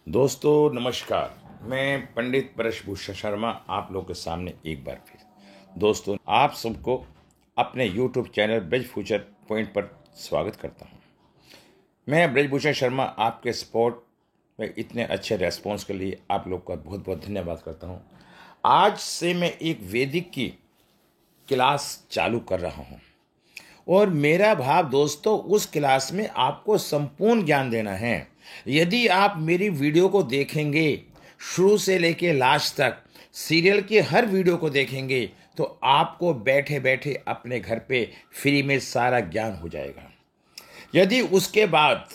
दोस्तों नमस्कार। मैं पंडित ब्रजभूषण शर्मा आप लोगों के सामने एक बार फिर दोस्तों आप सबको अपने YouTube channel Braj future point पर स्वागत करता हूं। मैं ब्रजभूषण शर्मा आपके सपोर्ट में इतने अच्छे रेस्पॉन्स के लिए आप लोग का बहुत बहुत धन्यवाद करता हूं। आज से मैं एक वैदिक की क्लास चालू कर रहा हूं और मेरा भाव दोस्तों उस क्लास में आपको संपूर्ण ज्ञान देना है। यदि आप मेरी वीडियो को देखेंगे शुरू से लेके लास्ट तक, सीरियल की हर वीडियो को देखेंगे तो आपको बैठे बैठे अपने घर पे फ्री में सारा ज्ञान हो जाएगा। यदि उसके बाद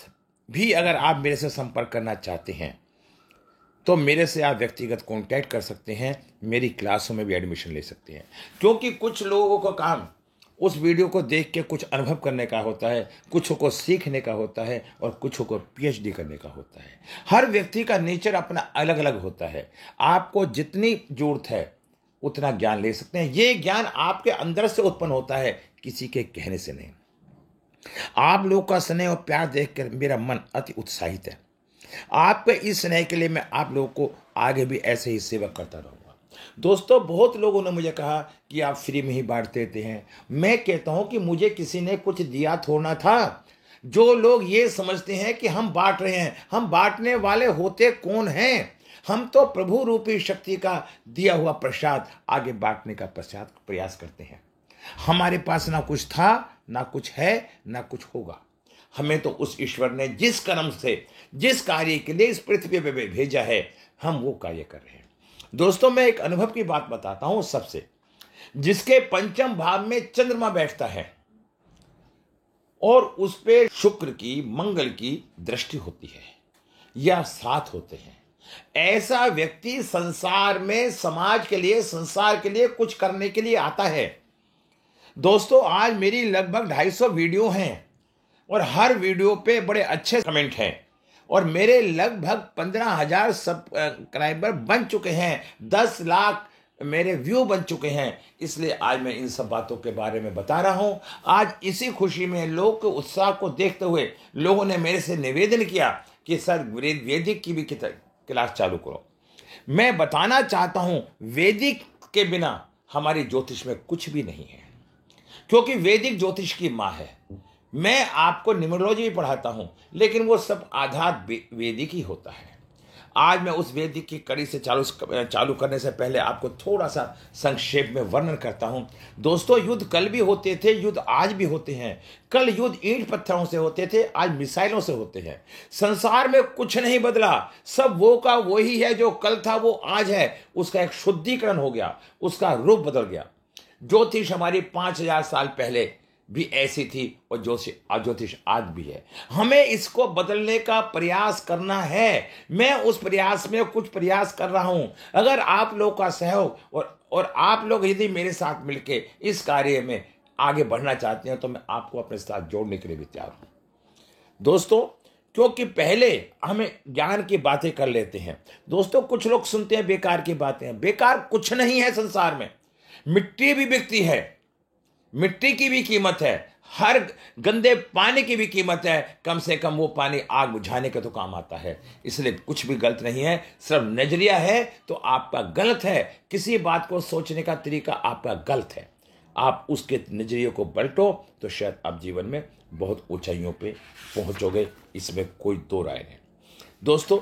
भी अगर आप मेरे से संपर्क करना चाहते हैं तो मेरे से आप व्यक्तिगत कांटेक्ट कर सकते हैं, मेरी क्लासों में भी एडमिशन ले सकते हैं। क्योंकि कुछ लोगों का काम उस वीडियो को देख के कुछ अनुभव करने का होता है, कुछ को सीखने का होता है और कुछ को पीएचडी करने का होता है। हर व्यक्ति का नेचर अपना अलग अलग होता है। आपको जितनी जरूरत है उतना ज्ञान ले सकते हैं। ये ज्ञान आपके अंदर से उत्पन्न होता है, किसी के कहने से नहीं। आप लोग का स्नेह और प्यार देखकर मेरा मन अति उत्साहित है। आपके इस स्नेह के लिए मैं आप लोगों को आगे भी ऐसे ही सेवा करता रहूंगा। दोस्तों बहुत लोगों ने मुझे कहा कि आप फ्री में ही बांट देते हैं। मैं कहता हूं कि मुझे किसी ने कुछ दिया थोड़ा था। जो लोग ये समझते हैं कि हम बांट रहे हैं, हम बांटने वाले होते कौन हैं? हम तो प्रभु रूपी शक्ति का दिया हुआ प्रसाद आगे बांटने का प्रयास करते हैं। हमारे पास ना कुछ था, ना कुछ है, ना कुछ होगा। हमें तो उस ईश्वर ने जिस कर्म से, जिस कार्य के लिए इस पृथ्वी पे भेजा है, हम वो कार्य कर रहे हैं। दोस्तों मैं एक अनुभव की बात बताता हूं सबसे। जिसके पंचम भाव में चंद्रमा बैठता है और उस पे शुक्र की, मंगल की दृष्टि होती है या साथ होते हैं, ऐसा व्यक्ति संसार में समाज के लिए, संसार के लिए कुछ करने के लिए आता है। दोस्तों आज मेरी लगभग 250 वीडियो हैं और हर वीडियो पे बड़े अच्छे कमेंट हैं और मेरे लगभग 15,000 सब्सक्राइबर बन चुके हैं, 10 लाख मेरे व्यू बन चुके हैं। इसलिए आज मैं इन सब बातों के बारे में बता रहा हूं। आज इसी खुशी में लोग के उत्साह को देखते हुए लोगों ने मेरे से निवेदन किया कि सर वैदिक की भी क्लास चालू करो। मैं बताना चाहता हूं वैदिक के बिना हमारी ज्योतिष में कुछ भी नहीं है, क्योंकि वैदिक ज्योतिष की मां है। मैं आपको न्यूमरोलॉजी भी पढ़ाता हूं, लेकिन वो सब आधार वैदिक ही होता है। आज मैं उस वैदिक की कड़ी से चालू करने से पहले आपको थोड़ा सा संक्षेप में वर्णन करता हूं। दोस्तों युद्ध कल भी होते थे, युद्ध आज भी होते हैं। कल युद्ध ईंट पत्थरों से होते थे, आज मिसाइलों से होते हैं। संसार में कुछ नहीं बदला, सब वो का वही है। जो कल था वो आज है, उसका एक शुद्धिकरण हो गया, उसका रूप बदल गया। ज्योतिष हमारी 5,000 साल पहले भी ऐसी थी और ज्योतिष आज भी है। हमें इसको बदलने का प्रयास करना है। मैं उस प्रयास में कुछ प्रयास कर रहा हूं। अगर आप लोग का सहयोग और आप लोग यदि मेरे साथ मिलके इस कार्य में आगे बढ़ना चाहते हैं तो मैं आपको अपने साथ जोड़ने के लिए भी तैयार हूं। दोस्तों क्योंकि पहले हमें ज्ञान की बातें कर लेते हैं। दोस्तों कुछ लोग सुनते हैं बेकार की बातें। बेकार कुछ नहीं है संसार में। मिट्टी भी बिकती है, मिट्टी की भी कीमत है, हर गंदे पानी की भी कीमत है। कम से कम वो पानी आग बुझाने के तो काम आता है। इसलिए कुछ भी गलत नहीं है, सिर्फ नजरिया है तो आपका गलत है। किसी बात को सोचने का तरीका आपका गलत है। आप उसके नजरिए को पलटो तो शायद आप जीवन में बहुत ऊंचाइयों पे पहुंचोगे, इसमें कोई दो राय नहीं। दोस्तों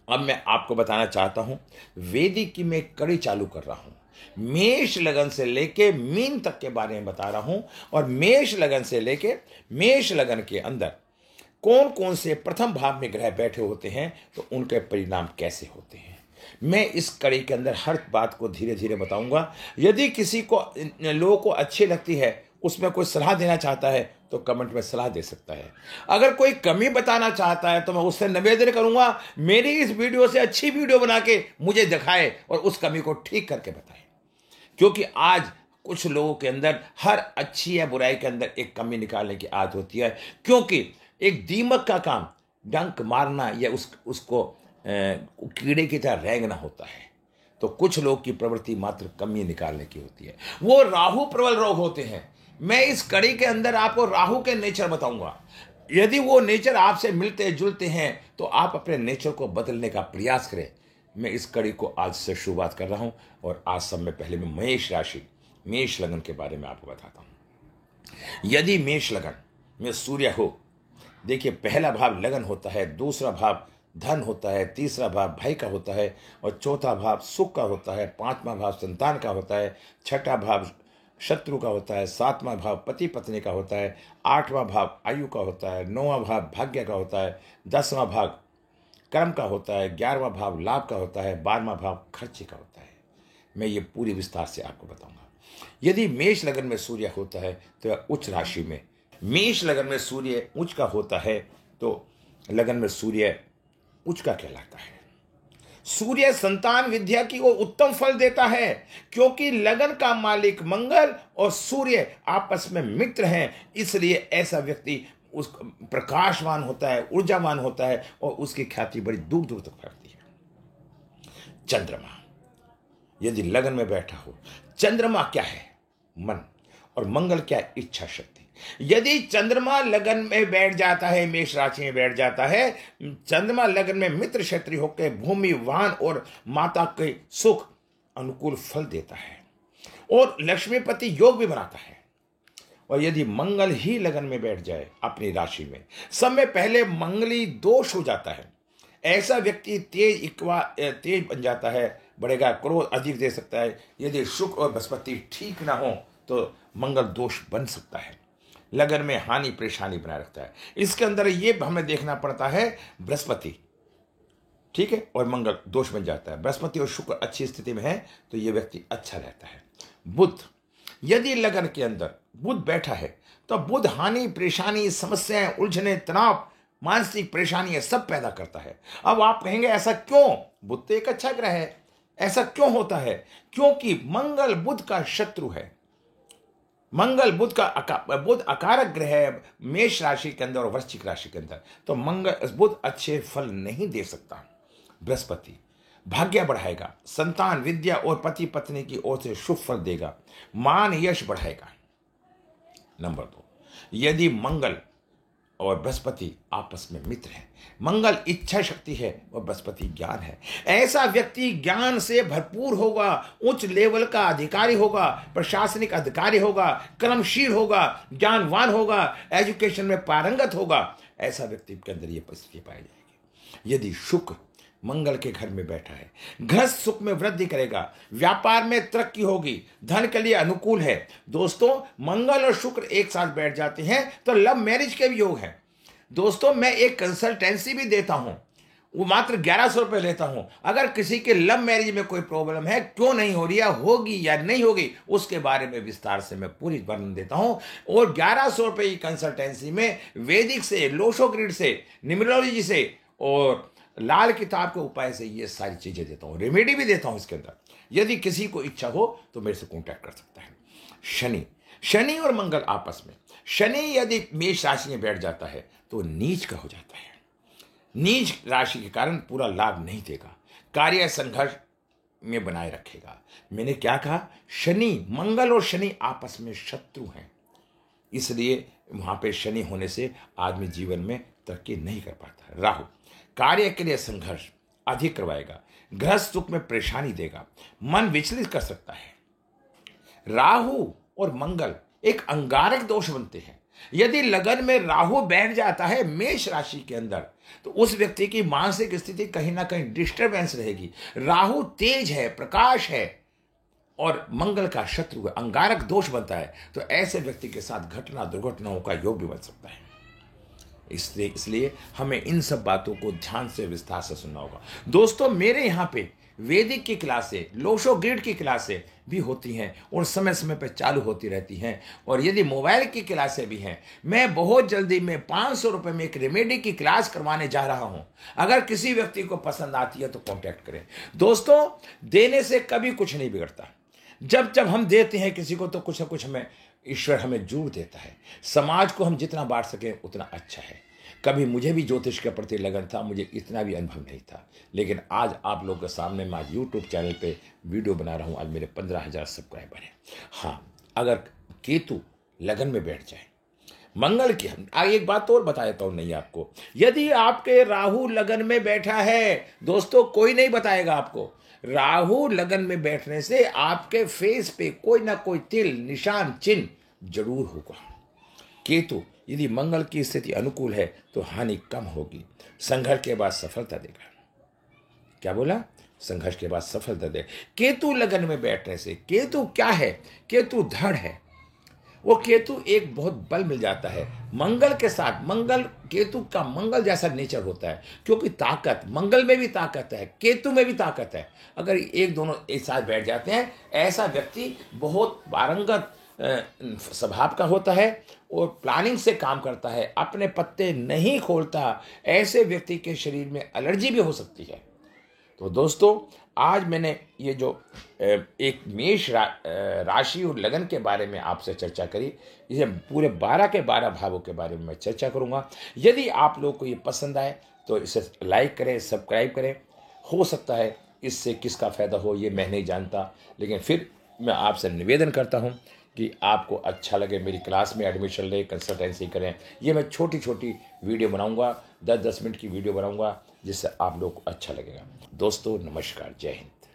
अब मैं आपको बताना चाहता हूं वैदिक की मैं कड़ी चालू कर रहा हूं। मेष लगन से लेके मीन तक के बारे में बता रहा हूं और मेष लगन से लेके मेष लगन के अंदर कौन कौन से प्रथम भाव में ग्रह बैठे होते हैं तो उनके परिणाम कैसे होते हैं। मैं इस कड़ी के अंदर हर बात को धीरे धीरे बताऊंगा। यदि किसी को लोगों को अच्छी लगती है, उसमें कोई सलाह देना चाहता है तो कमेंट में सलाह दे सकता है। अगर कोई कमी बताना चाहता है तो मैं उससे निवेदन करूंगा मेरी इस वीडियो से अच्छी वीडियो बना के मुझे दिखाए और उस कमी को ठीक करके बताए। क्योंकि आज कुछ लोगों के अंदर हर अच्छी या बुराई के अंदर एक कमी निकालने की आदत होती है। क्योंकि एक दीमक का काम डंक मारना या उसको कीड़े की तरह रेंगना होता है। तो कुछ लोग की प्रवृत्ति मात्र कमी निकालने की होती है, वो राहु प्रबल रोग होते हैं। मैं इस कड़ी के अंदर आपको राहु के नेचर बताऊंगा। यदि वो नेचर आपसे मिलते जुलते हैं तो आप अपने नेचर को बदलने का प्रयास करें। मैं इस कड़ी को आज से शुरुआत कर रहा हूं और आज सब में पहले मैं मेष राशि, मेष लगन के बारे में आपको बताता हूं। यदि मेष लगन में सूर्य हो, देखिए पहला भाव लगन होता है, दूसरा भाव धन होता है, तीसरा भाव भाई का होता है और चौथा भाव सुख का होता है, पांचवा भाव संतान का होता है, छठा भाव शत्रु का होता है, सातवां भाव पति पत्नी का होता है, आठवां भाव आयु का होता है, नौवां भाव भाग्य का होता है, 10वां भाव कर्म का होता है, 11वां भाव लाभ का होता है, 12वां भाव खर्चे का होता है। मैं ये पूरी विस्तार से आपको बताऊंगा। यदि मेष लगन में सूर्य होता है तो यह उच्च राशि में, मेष लगन में सूर्य उच्च का होता है तो लगन में सूर्य उच्च का कहलाता है। सूर्य संतान विद्या की ओर उत्तम फल देता है, क्योंकि लगन का मालिक मंगल और सूर्य आपस में मित्र हैं। इसलिए ऐसा व्यक्ति उस प्रकाशवान होता है, ऊर्जावान होता है और उसकी ख्याति बड़ी दूर दूर तक फैलती है। चंद्रमा यदि लगन में बैठा हो, चंद्रमा क्या है? मन। और मंगल क्या है? इच्छा शक्ति। यदि चंद्रमा लगन में बैठ जाता है, मेष राशि में बैठ जाता है, चंद्रमा लगन में मित्र क्षत्रिय होकर भूमि वाहन और माता के सुख अनुकूल फल देता है और लक्ष्मीपति योग भी बनाता है। और यदि मंगल ही लगन में बैठ जाए अपनी राशि में, समय पहले मंगली दोष हो जाता है। ऐसा व्यक्ति तेज बन जाता है, बढ़ेगा, क्रोध अधिक दे सकता है। यदि शुक्र और बृहस्पति ठीक ना हो तो मंगल दोष बन सकता है, लगन में हानि परेशानी बनाए रखता है। इसके अंदर ये हमें देखना पड़ता है, बृहस्पति ठीक है और मंगल दोष बन जाता है। बृहस्पति और शुक्र अच्छी स्थिति में है तो यह व्यक्ति अच्छा रहता है। बुध यदि लगन के अंदर बुध बैठा है तो बुध हानि परेशानी समस्याएं उलझने तनाव मानसिक परेशानियां सब पैदा करता है। अब आप कहेंगे ऐसा क्यों? बुध तो एक अच्छा ग्रह है, ऐसा क्यों होता है? क्योंकि मंगल बुध का शत्रु है। मंगल बुध अकारक ग्रह है मेष राशि के अंदर और वृश्चिक राशि के अंदर, तो बुध अच्छे फल नहीं दे सकता। बृहस्पति भाग्य बढ़ाएगा, संतान विद्या और पति पत्नी की ओर से शुभ फल देगा, मान यश बढ़ाएगा। नंबर 2, यदि मंगल और बृहस्पति आपस में मित्र है, मंगल इच्छा शक्ति है और बृहस्पति ज्ञान है, ऐसा व्यक्ति ज्ञान से भरपूर होगा, उच्च लेवल का अधिकारी होगा, प्रशासनिक अधिकारी होगा, कर्मशील होगा, ज्ञानवान होगा, एजुकेशन में पारंगत होगा। ऐसा व्यक्ति के अंदर यह परिस्थिति पाई जाएगी। यदि शुक्र मंगल के घर में बैठा है, गृहस्थ सुख में वृद्धि करेगा, व्यापार में तरक्की होगी, धन के लिए अनुकूल है। दोस्तों मंगल और शुक्र एक साथ बैठ जाते हैं तो लव मैरिज के भी योग हैं। दोस्तों मैं एक कंसल्टेंसी भी देता हूं, वो मात्र 1100 रुपये लेता हूं। अगर किसी के लव मैरिज में कोई प्रॉब्लम है, क्यों नहीं हो रही है, होगी या नहीं होगी, उसके बारे में विस्तार से मैं पूरी वर्णन देता हूं। और 1100 रुपये की कंसल्टेंसी में वैदिक से, लोशोग्रिड से, न्यूमरोलॉजी से और लाल किताब के उपाय से ये सारी चीजें देता हूं, रेमेडी भी देता हूं इसके अंदर। यदि किसी को इच्छा हो तो मेरे से कांटेक्ट कर सकता है। शनि और मंगल आपस में, शनि यदि मेष राशि में बैठ जाता है तो नीच का हो जाता है। नीच राशि के कारण पूरा लाभ नहीं देगा, कार्य संघर्ष में बनाए रखेगा। मैंने क्या कहा? शनि, मंगल और शनि आपस में शत्रु हैं, इसलिए वहां पे शनि होने से आदमी जीवन में तरक्की नहीं कर पाता। राहु कार्य के लिए संघर्ष अधिक करवाएगा, गृहस्थ सुख में परेशानी देगा, मन विचलित कर सकता है। राहु और मंगल एक अंगारक दोष बनते हैं। यदि लगन में राहु बैठ जाता है मेष राशि के अंदर तो उस व्यक्ति की मानसिक स्थिति कहीं ना कहीं डिस्टर्बेंस रहेगी। राहु तेज है, प्रकाश है और मंगल का शत्रु है, अंगारक दोष बनता है, तो ऐसे व्यक्ति के साथ घटना दुर्घटनाओं का योग भी बन सकता है। इसलिए हमें इन सब बातों को ध्यान से विस्तार से सुनना होगा। दोस्तों मेरे यहाँ पे वैदिक की क्लासें, लोशो ग्रिड की क्लासें भी होती हैं और समय समय पर चालू होती रहती हैं। और यदि मोबाइल की क्लासें भी हैं, मैं बहुत जल्दी में 500 रुपये में एक रेमेडी की क्लास करवाने जा रहा हूं। अगर किसी व्यक्ति को पसंद आती है तो कांटेक्ट करें। दोस्तों देने से कभी कुछ नहीं बिगड़ता। जब जब हम देते हैं किसी को तो कुछ ना कुछ हमें ईश्वर हमें जरूर देता है। समाज को हम जितना बांट सकें उतना अच्छा है। कभी मुझे भी ज्योतिष के प्रति लगन था, मुझे इतना भी अनुभव नहीं था, लेकिन आज आप लोगों के सामने मैं यूट्यूब चैनल पे वीडियो बना रहा हूँ। आज मेरे 15,000 सब्सक्राइबर हैं। हाँ, अगर केतु लगन में बैठ जाए, मंगल की आगे एक बात और बता देता हूं नहीं आपको, यदि आपके राहु लगन में बैठा है दोस्तों, कोई नहीं बताएगा आपको, राहु लगन में बैठने से आपके फेस पे कोई ना कोई तिल निशान चिन्ह जरूर होगा। केतु यदि मंगल की स्थिति अनुकूल है तो हानि कम होगी, संघर्ष के बाद सफलता देगा। क्या बोला? संघर्ष के बाद सफलता दे। केतु लगन में बैठने से, केतु क्या है? केतु धड़ है, वो केतु एक बहुत बल मिल जाता है मंगल के साथ। मंगल, केतु का मंगल जैसा नेचर होता है, क्योंकि ताकत, मंगल में भी ताकत है, केतु में भी ताकत है। अगर एक दोनों एक साथ बैठ जाते हैं, ऐसा व्यक्ति बहुत पारंगत स्वभाव का होता है और प्लानिंग से काम करता है, अपने पत्ते नहीं खोलता। ऐसे व्यक्ति के शरीर में एलर्जी भी हो सकती है। तो दोस्तों, आज मैंने ये जो एक मेष राशि और लगन के बारे में आपसे चर्चा करी, इसे पूरे 12 के 12 भावों के बारे में मैं चर्चा करूंगा। यदि आप लोग को ये पसंद आए तो इसे लाइक करें, सब्सक्राइब करें। हो सकता है इससे किसका फ़ायदा हो ये मैं नहीं जानता, लेकिन फिर मैं आपसे निवेदन करता हूं कि आपको अच्छा लगे, मेरी क्लास में एडमिशन लें, कंसल्टेंसी करें। ये मैं छोटी छोटी वीडियो बनाऊंगा, 10-10 मिनट की वीडियो बनाऊंगा, जिससे आप लोग को अच्छा लगेगा। दोस्तों नमस्कार, जय हिंद।